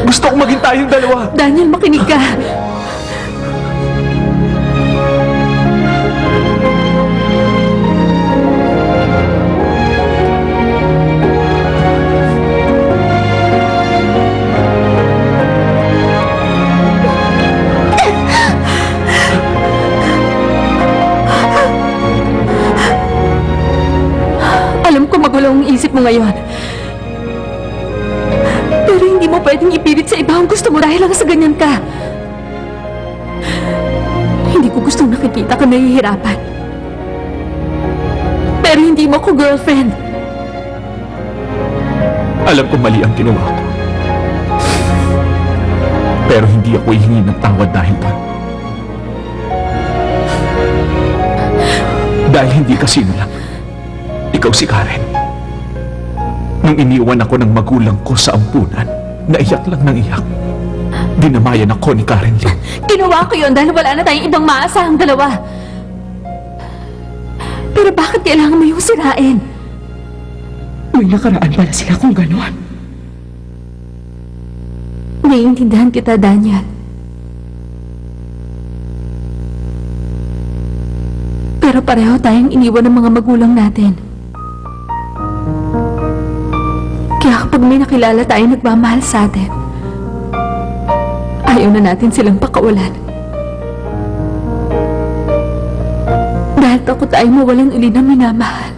Gusto kong maging tayong dalawa. Daniel, makinig ka. Alam ko magulo ang isip mo ngayon. Pero hindi mo pwedeng ipilit sa iba ang gusto mo dahil lang sa ganyan ka. Hindi ko gustong nakikita ka nahihirapan. Pero hindi mo ko girlfriend. Alam ko mali ang ginawa ko. Pero hindi ako hihingi ng tawad dahil doon. Dahil hindi ka sino lang. Ikaw si Karen. Nung iniwan ako ng magulang ko sa ampunan, naiyak lang ng iyak. Dinamayan ako ni Karen Lynn. Ginawa ko yun dahil wala na tayong ibang maasahang dalawa. Pero bakit kailangan mo yung sirain? May nakaraan pala sila kung gano'n. Naiintindihan kita, Daniel. Pero pareho tayong iniwan ng mga magulang natin. Kaya kapag may nakilala tayong nagmamahal sa atin, ayaw na natin silang pakawalan. Dahil takot tayong mawalan uli ng minamahal.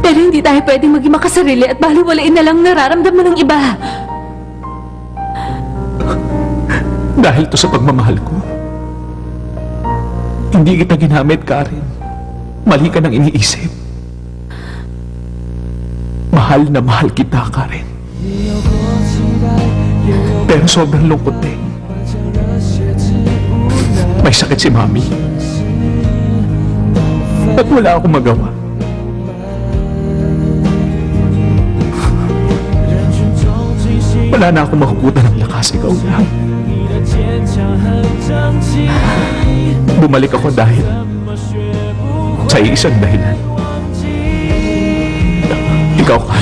Pero hindi tayo pwedeng maging makasarili at baliwalain na lang nararamdaman ng iba. Dahil to sa pagmamahal ko. Hindi kita ginamit, Karen. Mali ka nang iniisip. Mahal na mahal kita, Karen. Pero sobrang lungkot din. May sakit si Mami. At wala akong magawa. Wala na akong makukutan ng lakas, ikaw lang. Bumalik ako dahil sa isang dahilan. Ikaw ka.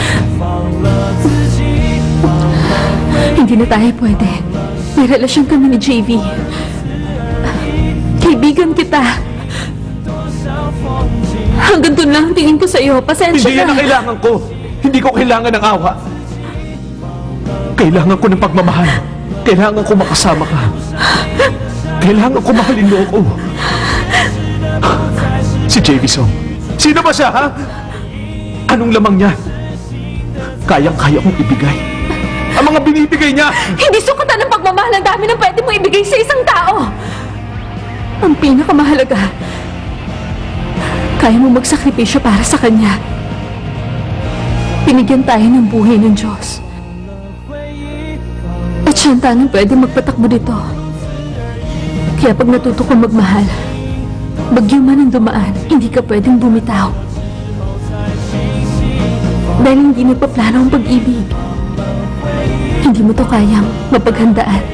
Hindi na tayo pwede. May relasyon kami ni JV. Kaibigan kita. Hanggang doon lang ang tingin ko sa'yo. Pasensya Hindi yan na. ang kailangan ko. Hindi ko kailangan ng awa. Kailangan ko ng pagmamahal. Kailangan ko makasama ka. Kailangan ko mahalin mo ako. Si JV Song. Sino ba siya, ha? Anong lamang niya? Kayang-kaya kong ibigay. Ang mga binibigay niya! Hindi sukatan ng pagmamahal ang dami ng pwede mo ibigay sa isang tao. Ang pinakamahalaga, kaya mo magsakripisyo para sa kanya. Binigyan tayo ng buhay ng Diyos. At siya ang tanging pwede magpatakbo dito. Kaya pag natuto kong magmahal, bagyo man ang dumaan, hindi ka pwedeng bumitaw. Dahil hindi nagpaplano ang pag-ibig. Hindi mo to kayang mapaghandaan.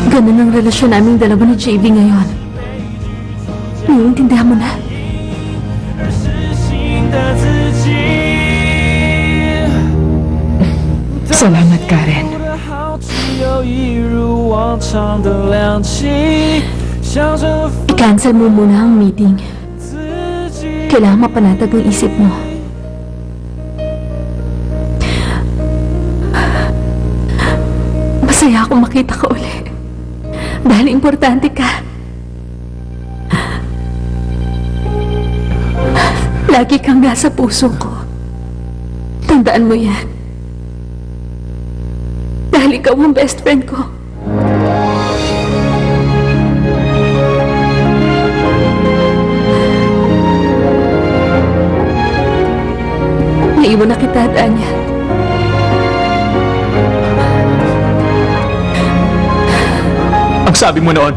Ganun ang relasyon naming dalawa ni JV ngayon. Naiintindihan mo na? Salamat, Karen. I-cancel mo muna ang meeting. Kailangan mapanatag ang isip mo. Masaya akong makita ka uli. Dahil importante ka. Lagi kang nasa puso ko. Tandaan mo yan. Dahil ikaw ang best friend ko. Naiwan na kita, Daniel. Ang sabi mo noon,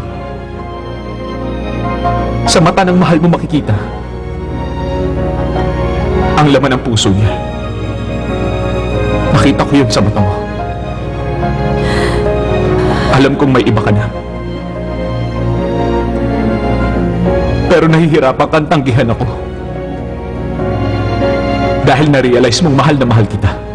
sa mata ng mahal mo makikita ang laman ng puso niya. Nakita ko yun sa mata mo. Alam kong may iba ka na. Pero nahihirapan kang tanggihan ako. Dahil na-realize mong mahal na mahal kita.